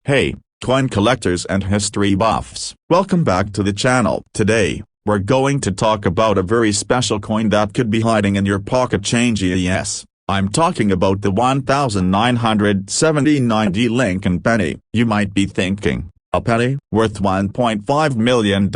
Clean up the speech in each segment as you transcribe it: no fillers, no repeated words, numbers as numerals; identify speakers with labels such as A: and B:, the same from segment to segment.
A: Hey, coin collectors and history buffs. Welcome back to the channel. Today, we're going to talk about a very special coin that could be hiding in your pocket change. Yes, I'm talking about the 1979 Lincoln penny. You might be thinking, a penny worth $1.5 million?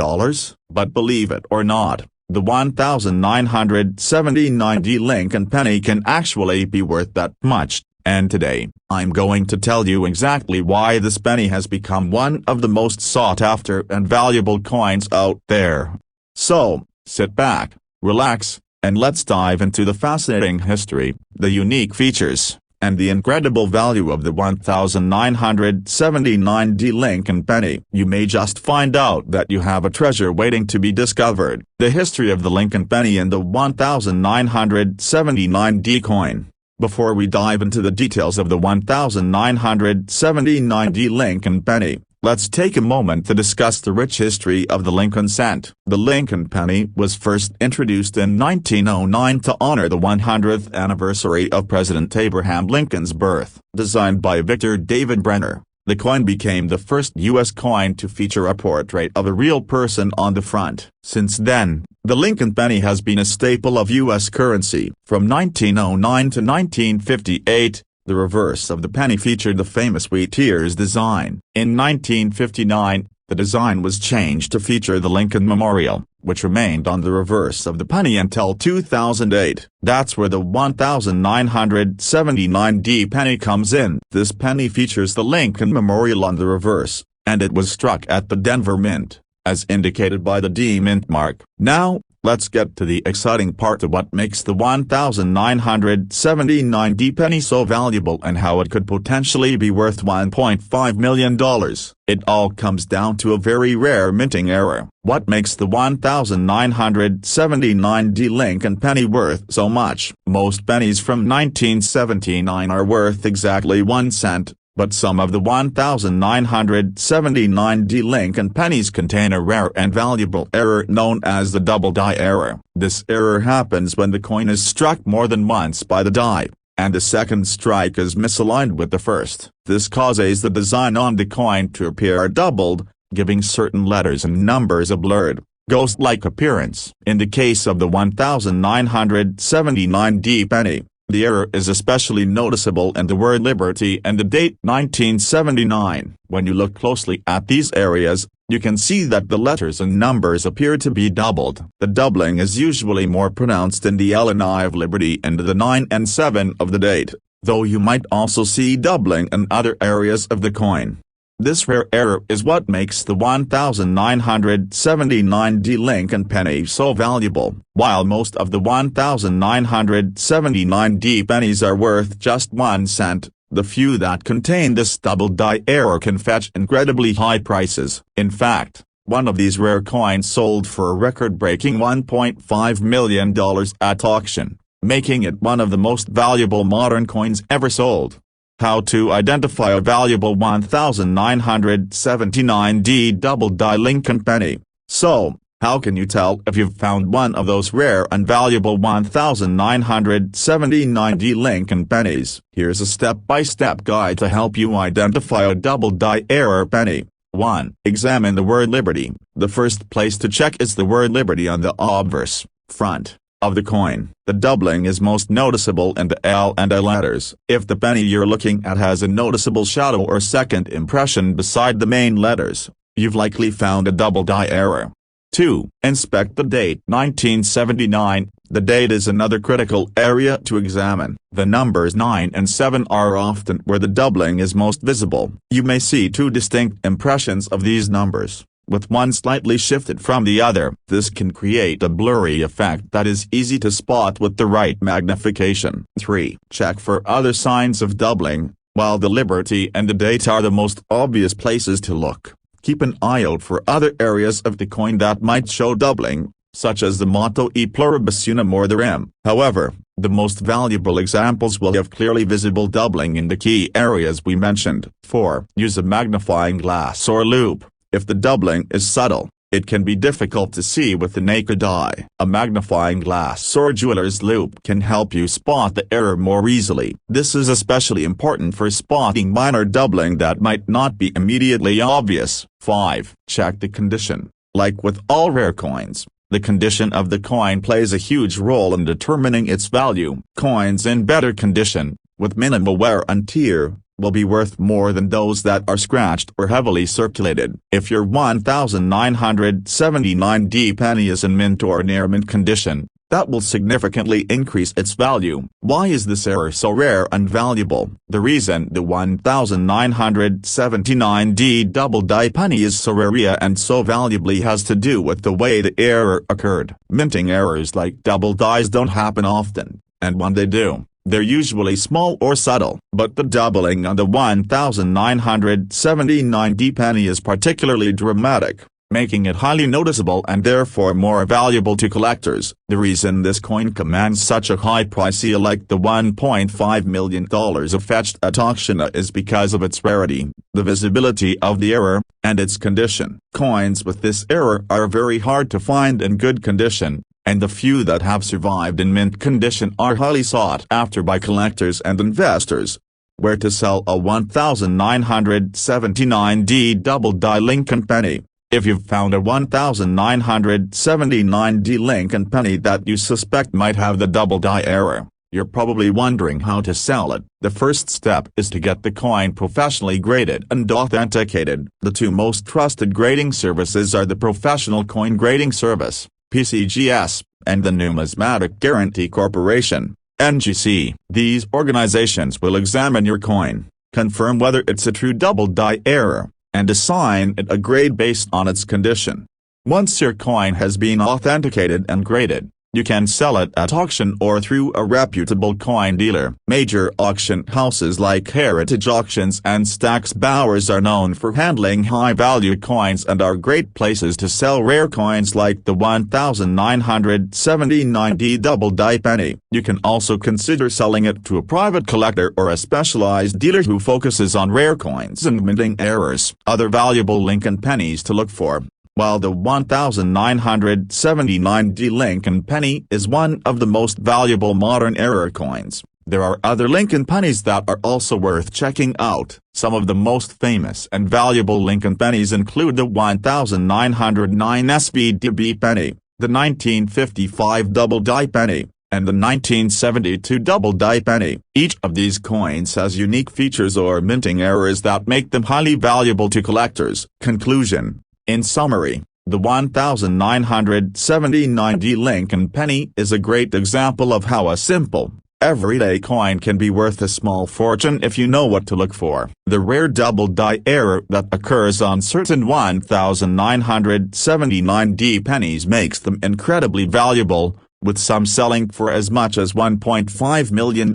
A: But believe it or not, the 1979 Lincoln penny can actually be worth that much. And today, I'm going to tell you exactly why this penny has become one of the most sought after and valuable coins out there. So, sit back, relax, and let's dive into the fascinating history, the unique features, and the incredible value of the 1979 Lincoln penny. You may just find out that you have a treasure waiting to be discovered. The history of the Lincoln penny and the 1979 coin. Before we dive into the details of the 1979 Lincoln penny, let's take a moment to discuss the rich history of the Lincoln cent. The Lincoln penny was first introduced in 1909 to honor the 100th anniversary of President Abraham Lincoln's birth. Designed by Victor David Brenner, the coin became the first U.S. coin to feature a portrait of a real person on the front. Since then, the Lincoln penny has been a staple of U.S. currency. From 1909 to 1958, the reverse of the penny featured the famous wheat ears design. In 1959, the design was changed to feature the Lincoln Memorial, which remained on the reverse of the penny until 2008. That's where the 1979 penny comes in. This penny features the Lincoln Memorial on the reverse, and it was struck at the Denver Mint, as indicated by the D Mint mark. Now, let's get to the exciting part of what makes the 1979 penny so valuable and how it could potentially be worth $1.5 million. It all comes down to a very rare minting error. What makes the 1979 Lincoln penny worth so much? Most pennies from 1979 are worth exactly 1 cent. But some of the 1979 Lincoln pennies contain a rare and valuable error known as the double die error. This error happens when the coin is struck more than once by the die, and the second strike is misaligned with the first. This causes the design on the coin to appear doubled, giving certain letters and numbers a blurred, ghost-like appearance. In the case of the 1979 penny, the error is especially noticeable in the word Liberty and the date 1979. When you look closely at these areas, you can see that the letters and numbers appear to be doubled. The doubling is usually more pronounced in the L and I of Liberty and the 9 and 7 of the date, though you might also see doubling in other areas of the coin. This rare error is what makes the 1979 Lincoln penny so valuable. While most of the 1979 pennies are worth just 1 cent, the few that contain this double die error can fetch incredibly high prices. In fact, one of these rare coins sold for a record-breaking $1.5 million at auction, making it one of the most valuable modern coins ever sold. How to identify a valuable 1979 double die Lincoln penny. So, how can you tell if you've found one of those rare and valuable 1979 Lincoln pennies? Here's a step-by-step guide to help you identify a double die error penny. 1. Examine the word Liberty. The first place to check is the word Liberty on the obverse, front, of the coin. The doubling is most noticeable in the L and I letters. If the penny you're looking at has a noticeable shadow or second impression beside the main letters, you've likely found a double die error. 2. Inspect the date. 1979. The date is another critical area to examine. The numbers 9 and 7 are often where the doubling is most visible. You may see two distinct impressions of these numbers, with one slightly shifted from the other. This can create a blurry effect that is easy to spot with the right magnification. 3. Check for other signs of doubling. While the Liberty and the date are the most obvious places to look, keep an eye out for other areas of the coin that might show doubling, such as the motto E pluribus unum or the rim. However, the most valuable examples will have clearly visible doubling in the key areas we mentioned. 4. Use a magnifying glass or loupe. If the doubling is subtle, it can be difficult to see with the naked eye. A magnifying glass or jeweler's loupe can help you spot the error more easily. This is especially important for spotting minor doubling that might not be immediately obvious. 5. Check the condition. Like with all rare coins, the condition of the coin plays a huge role in determining its value. Coins in better condition, with minimal wear and tear, will be worth more than those that are scratched or heavily circulated. If your 1979D penny is in mint or near mint condition, that will significantly increase its value. Why is this error so rare and valuable? The reason the 1979D double die penny is so rare and so valuable has to do with the way the error occurred. Minting errors like double dies don't happen often, and when they do, they're usually small or subtle. But the doubling on the 1979D penny is particularly dramatic, making it highly noticeable and therefore more valuable to collectors. The reason this coin commands such a high price, like the $1.5 million fetched at auction, is because of its rarity, the visibility of the error, and its condition. Coins with this error are very hard to find in good condition, and the few that have survived in mint condition are highly sought after by collectors and investors. Where to sell a 1979D double die Lincoln penny? If you've found a 1979D Lincoln penny that you suspect might have the double die error, you're probably wondering how to sell it. The first step is to get the coin professionally graded and authenticated. The two most trusted grading services are the Professional Coin Grading Service, PCGS, and the Numismatic Guarantee Corporation, NGC. These organizations will examine your coin, confirm whether it's a true double die error, and assign it a grade based on its condition. Once your coin has been authenticated and graded, you can sell it at auction or through a reputable coin dealer. Major auction houses like Heritage Auctions and Stack's Bowers are known for handling high-value coins and are great places to sell rare coins like the 1979D double die penny. You can also consider selling it to a private collector or a specialized dealer who focuses on rare coins and minting errors. Other valuable Lincoln pennies to look for. While the 1979D Lincoln penny is one of the most valuable modern error coins, there are other Lincoln pennies that are also worth checking out. Some of the most famous and valuable Lincoln pennies include the 1909 SBDB penny, the 1955 double die penny, and the 1972 double die penny. Each of these coins has unique features or minting errors that make them highly valuable to collectors. Conclusion. In summary, the 1979D Lincoln penny is a great example of how a simple, everyday coin can be worth a small fortune if you know what to look for. The rare double die error that occurs on certain 1979D pennies makes them incredibly valuable, with some selling for as much as $1.5 million.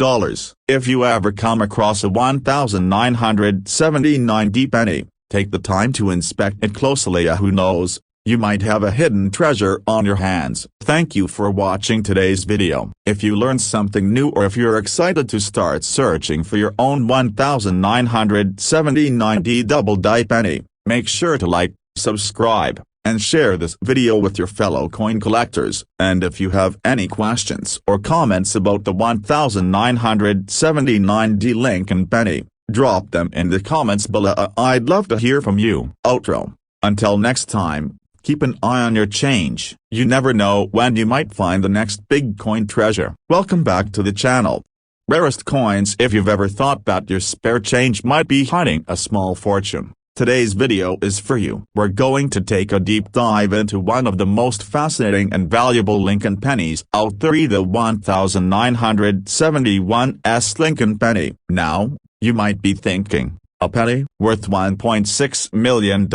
A: If you ever come across a 1979D penny, take the time to inspect it closely. Who knows, you might have a hidden treasure on your hands. Thank you for watching today's video. If you learned something new or if you're excited to start searching for your own 1979D double die penny, make sure to like, subscribe, and share this video with your fellow coin collectors. And if you have any questions or comments about the 1979D Lincoln penny, drop them in the comments below. I'd love to hear from you. Outro. Until next time, keep an eye on your change. You never know when you might find the next big coin treasure. Welcome back to the channel. Rarest coins. If you've ever thought that your spare change might be hiding a small fortune, today's video is for you. We're going to take a deep dive into one of the most fascinating and valuable Lincoln pennies out there, the 1971 Lincoln penny. Now, you might be thinking, a penny worth $1.6 million?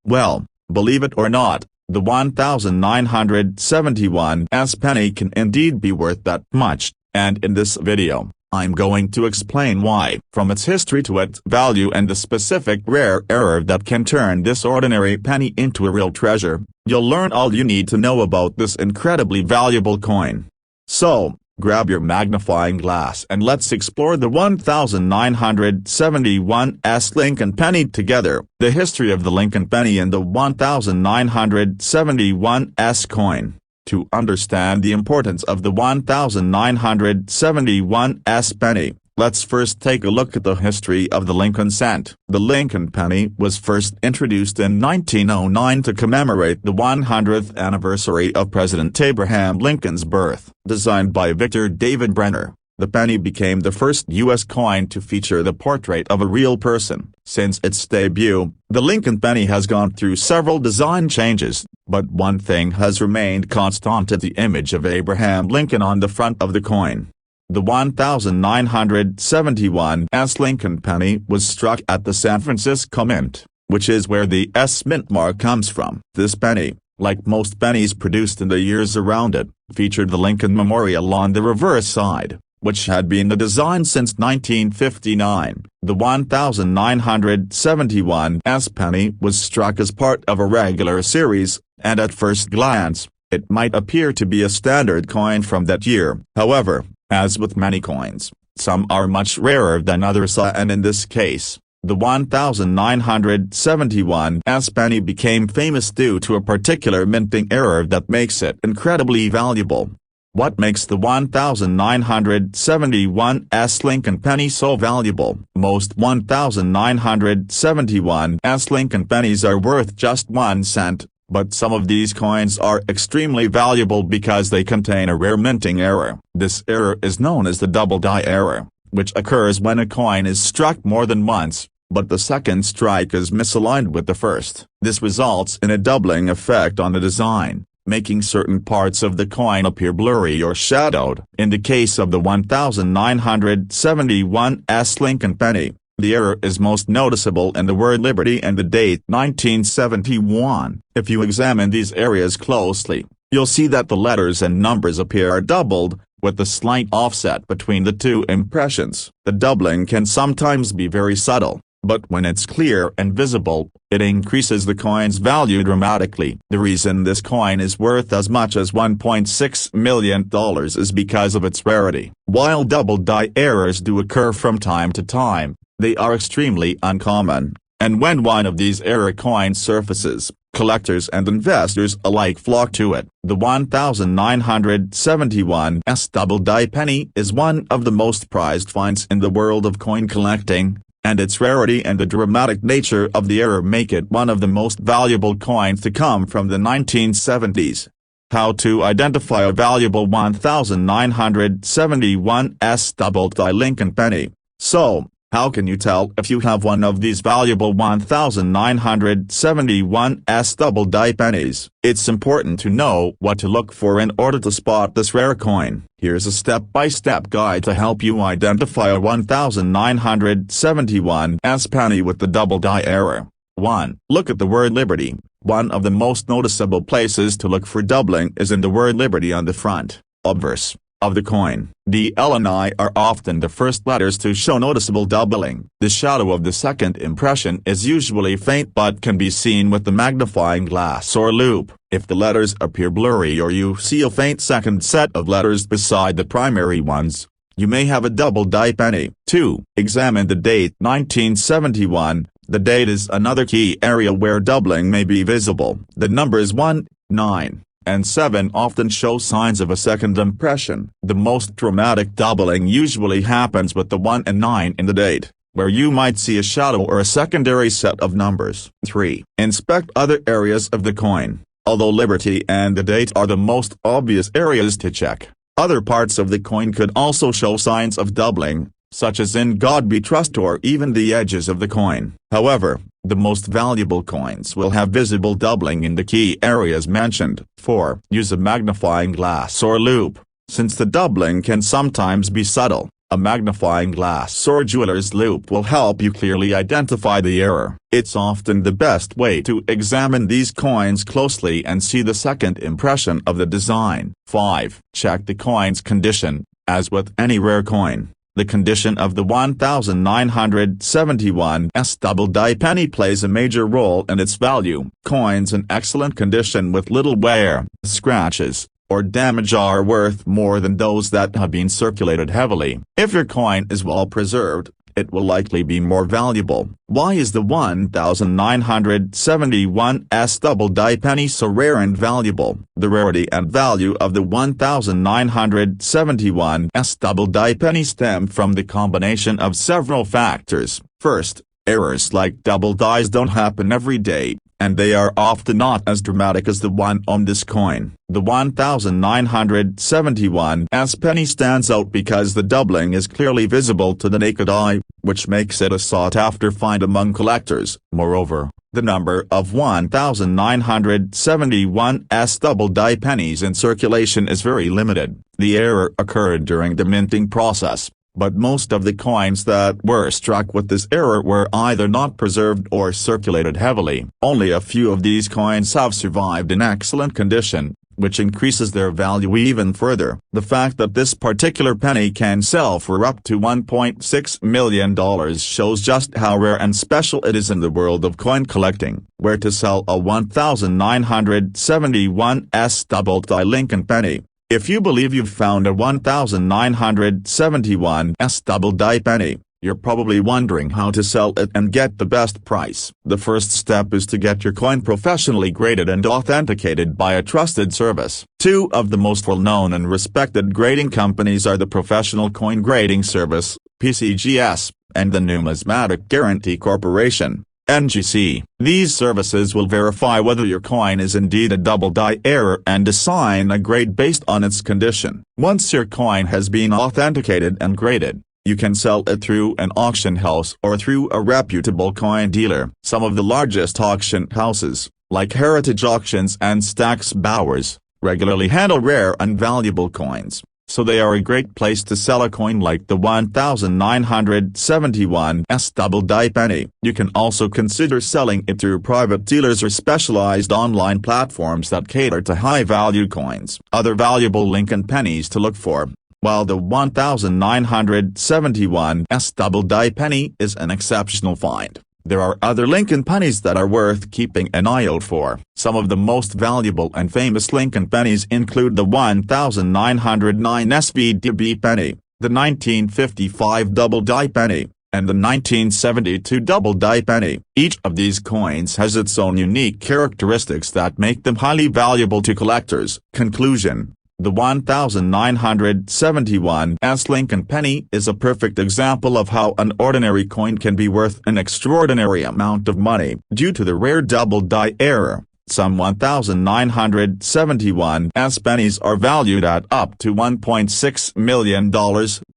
A: Well, believe it or not, the 1971 penny can indeed be worth that much, and in this video, I'm going to explain why. From its history to its value and the specific rare error that can turn this ordinary penny into a real treasure, you'll learn all you need to know about this incredibly valuable coin. So, Grab your magnifying glass and let's explore the 1971 Lincoln penny together. The history of the Lincoln penny and the 1971 coin. To understand the importance of the 1971 penny, let's first take a look at the history of the Lincoln cent. The Lincoln penny was first introduced in 1909 to commemorate the 100th anniversary of President Abraham Lincoln's birth. Designed by Victor David Brenner, the penny became the first U.S. coin to feature the portrait of a real person. Since its debut, the Lincoln penny has gone through several design changes, but one thing has remained constant: the image of Abraham Lincoln on the front of the coin. The 1971 Lincoln penny was struck at the San Francisco Mint, which is where the S mint mark comes from. This penny, like most pennies produced in the years around it, featured the Lincoln Memorial on the reverse side, which had been the design since 1959. The 1971 penny was struck as part of a regular series, and at first glance, it might appear to be a standard coin from that year. However, as with many coins, some are much rarer than others, and in this case, the 1971 penny became famous due to a particular minting error that makes it incredibly valuable. What makes the 1971 Lincoln penny so valuable? Most 1971 Lincoln pennies are worth just 1 cent, but some of these coins are extremely valuable because they contain a rare minting error. This error is known as the double die error, which occurs when a coin is struck more than once, but the second strike is misaligned with the first. This results in a doubling effect on the design, making certain parts of the coin appear blurry or shadowed. In the case of the 1971 Lincoln penny, the error is most noticeable in the word Liberty and the date 1971. If you examine these areas closely, you'll see that the letters and numbers appear doubled, with a slight offset between the two impressions. The doubling can sometimes be very subtle, but when it's clear and visible, it increases the coin's value dramatically. The reason this coin is worth as much as $1.6 million is because of its rarity. While double die errors do occur from time to time, they are extremely uncommon, and when one of these error coins surfaces, collectors and investors alike flock to it. The 1971 double die penny is one of the most prized finds in the world of coin collecting, and its rarity and the dramatic nature of the error make it one of the most valuable coins to come from the 1970s. How to identify a valuable 1971 double die Lincoln penny. So, how can you tell if you have one of these valuable 1971 double die pennies? It's important to know what to look for in order to spot this rare coin. Here's a step-by-step guide to help you identify a 1971 penny with the double die error. 1. Look at the word Liberty. One of the most noticeable places to look for doubling is in the word Liberty on the front, obverse, of the coin. The L and I are often the first letters to show noticeable doubling. The shadow of the second impression is usually faint but can be seen with the magnifying glass or loupe. If the letters appear blurry or you see a faint second set of letters beside the primary ones, you may have a double die penny. 2. Examine the date 1971. The date is another key area where doubling may be visible. The numbers 1, 9, and 7 often show signs of a second impression. The most dramatic doubling usually happens with the 1 and 9 in the date, where you might see a shadow or a secondary set of numbers. 3. Inspect other areas of the coin. Although Liberty and the date are the most obvious areas to check, other parts of the coin could also show signs of doubling, such as "In God We Trust" or even the edges of the coin. However, the most valuable coins will have visible doubling in the key areas mentioned. 4. Use a magnifying glass or loupe. Since the doubling can sometimes be subtle, a magnifying glass or jeweler's loupe will help you clearly identify the error. It's often the best way to examine these coins closely and see the second impression of the design. 5. Check the coin's condition. As with any rare coin, the condition of the 1971 double die penny plays a major role in its value. Coins in excellent condition with little wear, scratches, or damage are worth more than those that have been circulated heavily. If your coin is well preserved, it will likely be more valuable. Why is the 1971's double die penny so rare and valuable? The rarity and value of the 1971's double die penny stem from the combination of several factors. First, errors like double dies don't happen every day, and they are often not as dramatic as the one on this coin. The 1971's penny stands out because the doubling is clearly visible to the naked eye, which makes it a sought-after find among collectors. Moreover, the number of 1971's double die pennies in circulation is very limited. The error occurred during the minting process, but most of the coins that were struck with this error were either not preserved or circulated heavily. Only a few of these coins have survived in excellent condition, which increases their value even further. The fact that this particular penny can sell for up to $1.6 million shows just how rare and special it is in the world of coin collecting. Where to sell a 1971's double die Lincoln penny? If you believe you've found a 1971's double die penny, you're probably wondering how to sell it and get the best price. The first step is to get your coin professionally graded and authenticated by a trusted service. Two of the most well-known and respected grading companies are the Professional Coin Grading Service, PCGS, and the Numismatic Guarantee Corporation, NGC. These services will verify whether your coin is indeed a double die error and assign a grade based on its condition. Once your coin has been authenticated and graded, you can sell it through an auction house or through a reputable coin dealer. Some of the largest auction houses, like Heritage Auctions and Stack's Bowers, regularly handle rare and valuable coins, so they are a great place to sell a coin like the 1971's double die penny. You can also consider selling it through private dealers or specialized online platforms that cater to high-value coins. Other valuable Lincoln pennies to look for. While the 1971's double die penny is an exceptional find, there are other Lincoln pennies that are worth keeping an eye out for. Some of the most valuable and famous Lincoln pennies include the 1909 SVDB penny, the 1955 double die penny, and the 1972 double die penny. Each of these coins has its own unique characteristics that make them highly valuable to collectors. Conclusion: the 1971's Lincoln penny is a perfect example of how an ordinary coin can be worth an extraordinary amount of money. Due to the rare double die error, some 1971's pennies are valued at up to $1.6 million,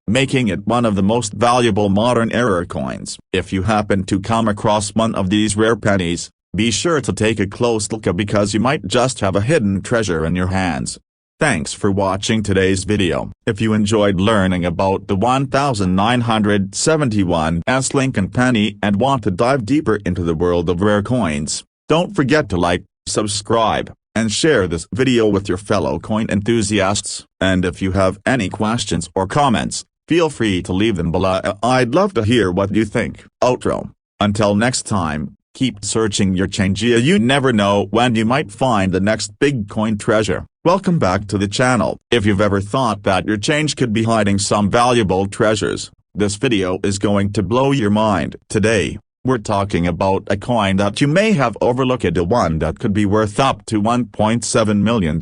A: making it one of the most valuable modern error coins. If you happen to come across one of these rare pennies, be sure to take a close look because you might just have a hidden treasure in your hands. Thanks for watching today's video. If you enjoyed learning about the 1971's Lincoln penny and want to dive deeper into the world of rare coins, don't forget to like, subscribe, and share this video with your fellow coin enthusiasts. And if you have any questions or comments, feel free to leave them below. I'd love to hear what you think. Outro. Until next time, keep searching your change. You never know when you might find the next big coin treasure. Welcome back to the channel. If you've ever thought that your change could be hiding some valuable treasures, this video is going to blow your mind. Today, we're talking about a coin that you may have overlooked, the one that could be worth up to $1.7 million.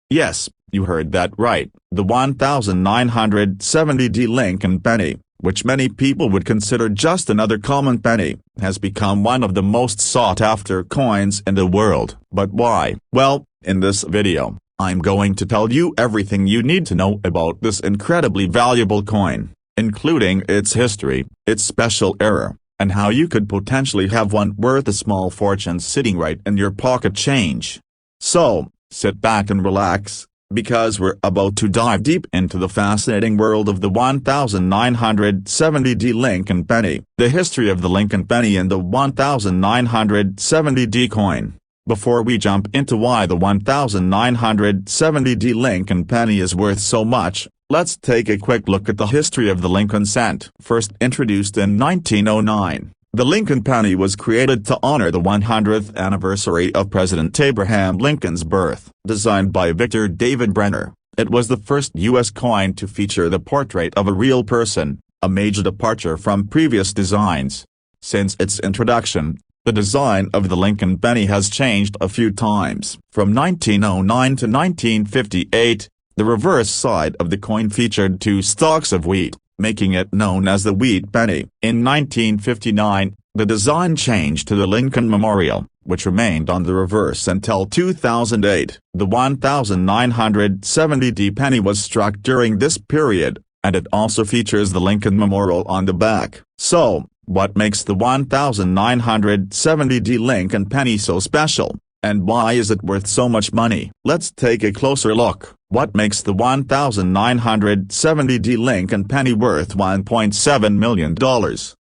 A: Yes, you heard that right. The 1970 Lincoln penny, which many people would consider just another common penny, has become one of the most sought-after coins in the world. But why? Well, in this video, I'm going to tell you everything you need to know about this incredibly valuable coin, including its history, its special error, and how you could potentially have one worth a small fortune sitting right in your pocket change. So, sit back and relax, because we're about to dive deep into the fascinating world of the 1970 Lincoln penny. The history of the Lincoln penny and the 1970 coin. Before we jump into why the 1970 Lincoln penny is worth so much, let's take a quick look at the history of the Lincoln cent. First introduced in 1909, The Lincoln penny was created to honor the 100th anniversary of President Abraham Lincoln's birth. Designed by Victor David Brenner, it was the first U.S. coin to feature the portrait of a real person, a major departure from previous designs. Since its introduction, the design of the Lincoln penny has changed a few times. From 1909 to 1958, the reverse side of the coin featured two stalks of wheat, making it known as the wheat penny. In 1959, the design changed to the Lincoln Memorial, which remained on the reverse until 2008. The 1970 penny was struck during this period, and it also features the Lincoln Memorial on the back. So, what makes the 1970 Lincoln penny so special, and why is it worth so much money? Let's take a closer look. What makes the 1970 Lincoln penny worth $1.7 million?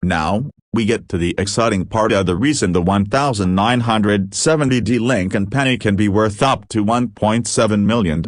A: Now, we get to the exciting part of the reason the 1970 Lincoln penny can be worth up to $1.7 million.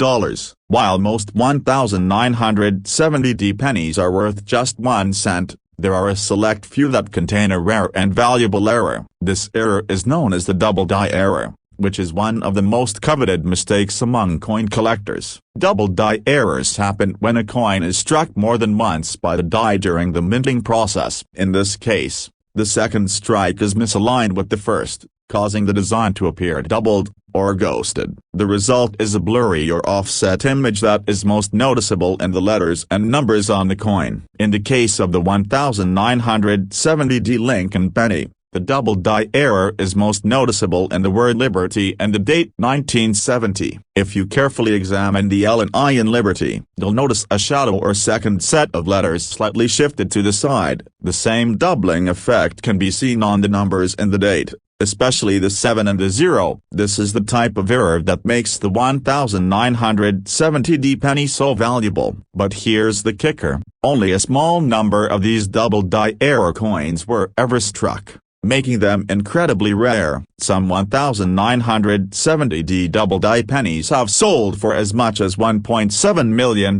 A: While most 1970 pennies are worth just 1 cent, there are a select few that contain a rare and valuable error. This error is known as the double die error, which is one of the most coveted mistakes among coin collectors. Double die errors happen when a coin is struck more than once by the die during the minting process. In this case, the second strike is misaligned with the first, causing the design to appear doubled, or ghosted. The result is a blurry or offset image that is most noticeable in the letters and numbers on the coin. In the case of the 1970 Lincoln penny, the double die error is most noticeable in the word Liberty and the date 1970. If you carefully examine the L and I in Liberty, you'll notice a shadow or second set of letters slightly shifted to the side. The same doubling effect can be seen on the numbers in the date, especially the 7 and the 0. This is the type of error that makes the 1970 penny so valuable. But here's the kicker: only a small number of these double die error coins were ever struck, making them incredibly rare. Some 1970 double die pennies have sold for as much as $1.7 million,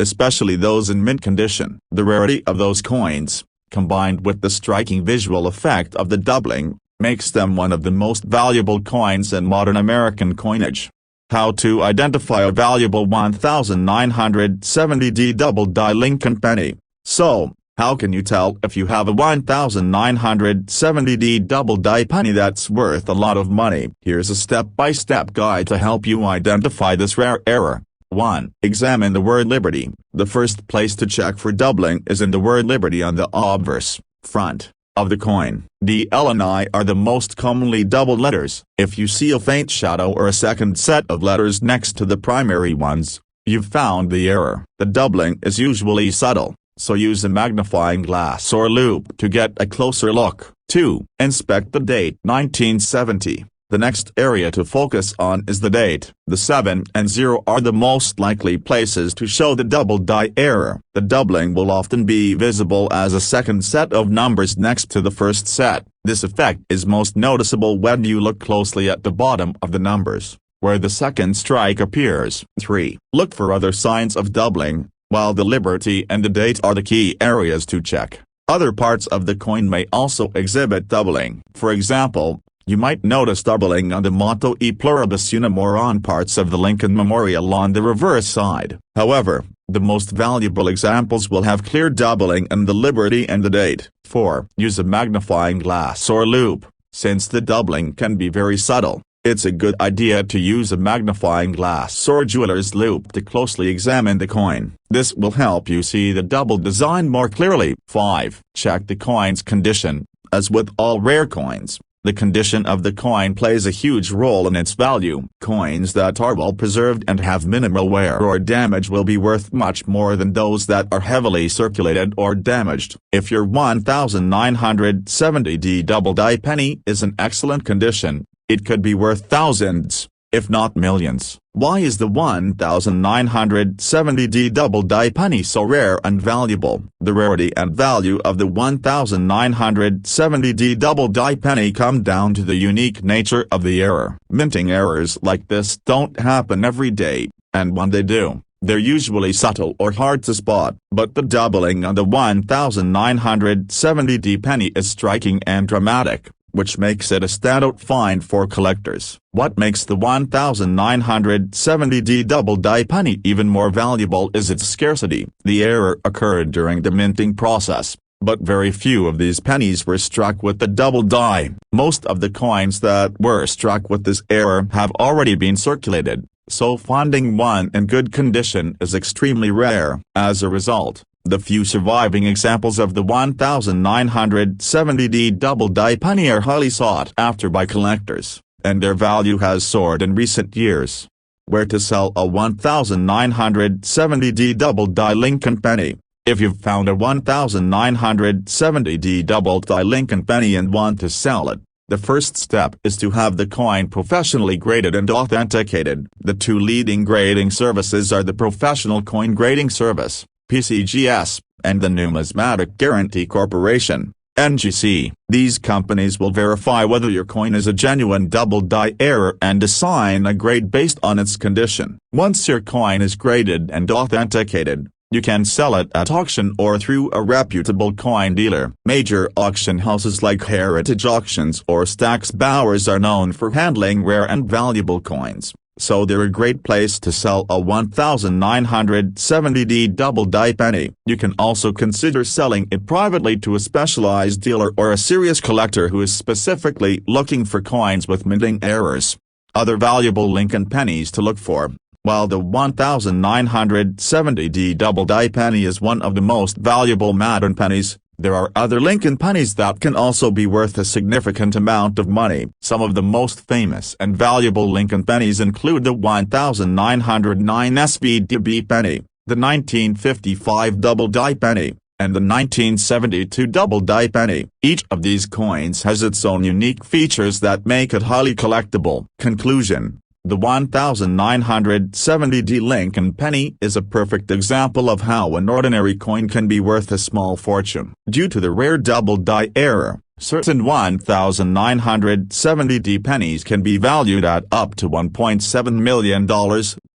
A: especially those in mint condition. The rarity of those coins, combined with the striking visual effect of the doubling, makes them one of the most valuable coins in modern American coinage. How to identify a valuable 1970 double die Lincoln penny. So, how can you tell if you have a 1970 double die penny that's worth a lot of money? Here's a step-by-step guide to help you identify this rare error. 1. Examine the word Liberty. The first place to check for doubling is in the word Liberty on the obverse, front, of the coin. The L and I are the most commonly doubled letters. If you see a faint shadow or a second set of letters next to the primary ones, you've found the error. The doubling is usually subtle, so use a magnifying glass or loupe to get a closer look. 2. Inspect the date 1970. The next area to focus on is the date. The 7 and 0 are the most likely places to show the double die error. The doubling will often be visible as a second set of numbers next to the first set. This effect is most noticeable when you look closely at the bottom of the numbers, where the second strike appears. 3. Look for other signs of doubling. While the Liberty and the date are the key areas to check, other parts of the coin may also exhibit doubling. For example, you might notice doubling on the motto E pluribus unum or on parts of the Lincoln Memorial on the reverse side. However, the most valuable examples will have clear doubling in the Liberty and the date. 4. Use a magnifying glass or loupe. Since the doubling can be very subtle, it's a good idea to use a magnifying glass or jeweler's loupe to closely examine the coin. This will help you see the double design more clearly. 5. Check the coin's condition. As with all rare coins, the condition of the coin plays a huge role in its value. Coins that are well preserved and have minimal wear or damage will be worth much more than those that are heavily circulated or damaged. If your 1970 double die penny is in excellent condition, it could be worth thousands, if not millions. Why is the 1970 double die penny so rare and valuable? The rarity and value of the 1970 double die penny come down to the unique nature of the error. Minting errors like this don't happen every day, and when they do, They're usually subtle or hard to spot, but the doubling on the 1970D penny is striking and dramatic, which makes it a standout find for collectors. What makes the 1970D double die penny even more valuable is its scarcity. The error occurred during the minting process, but very few of these pennies were struck with the double die. Most of the coins that were struck with this error have already been circulated, so finding one in good condition is extremely rare. As a result, the few surviving examples of the 1970D double die penny are highly sought after by collectors, and their value has soared in recent years. Where to sell a 1970D double die Lincoln penny? If you've found a 1970D double die Lincoln penny and want to sell it, the first step is to have the coin professionally graded and authenticated. The two leading grading services are the Professional Coin Grading Service, PCGS, and the Numismatic Guarantee Corporation, NGC. These companies will verify whether your coin is a genuine double die error and assign a grade based on its condition. Once your coin is graded and authenticated, you can sell it at auction or through a reputable coin dealer. Major auction houses like Heritage Auctions or Stack's Bowers are known for handling rare and valuable coins, so they're a great place to sell a 1970D double die penny. You can also consider selling it privately to a specialized dealer or a serious collector who is specifically looking for coins with minting errors. Other valuable Lincoln pennies to look for. While the 1970D double die penny is one of the most valuable modern pennies, there are other Lincoln pennies that can also be worth a significant amount of money. Some of the most famous and valuable Lincoln pennies include the 1909 SBDB penny, the 1955 double die penny, and the 1972 double die penny. Each of these coins has its own unique features that make it highly collectible. Conclusion: the 1970D Lincoln penny is a perfect example of how an ordinary coin can be worth a small fortune. Due to the rare double die error, certain 1970D pennies can be valued at up to $1.7 million,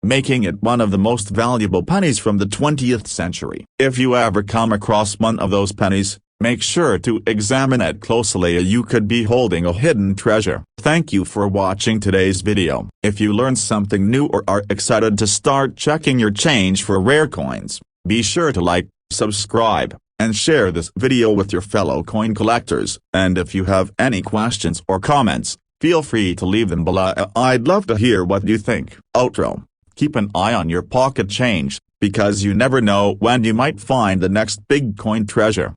A: making it one of the most valuable pennies from the 20th century. If you ever come across one of those pennies, make sure to examine it closely, or you could be holding a hidden treasure. Thank you for watching today's video. If you learned something new or are excited to start checking your change for rare coins, be sure to like, subscribe, and share this video with your fellow coin collectors. And if you have any questions or comments, feel free to leave them below. I'd love to hear what you think. Outro: keep an eye on your pocket change, because you never know when you might find the next big coin treasure.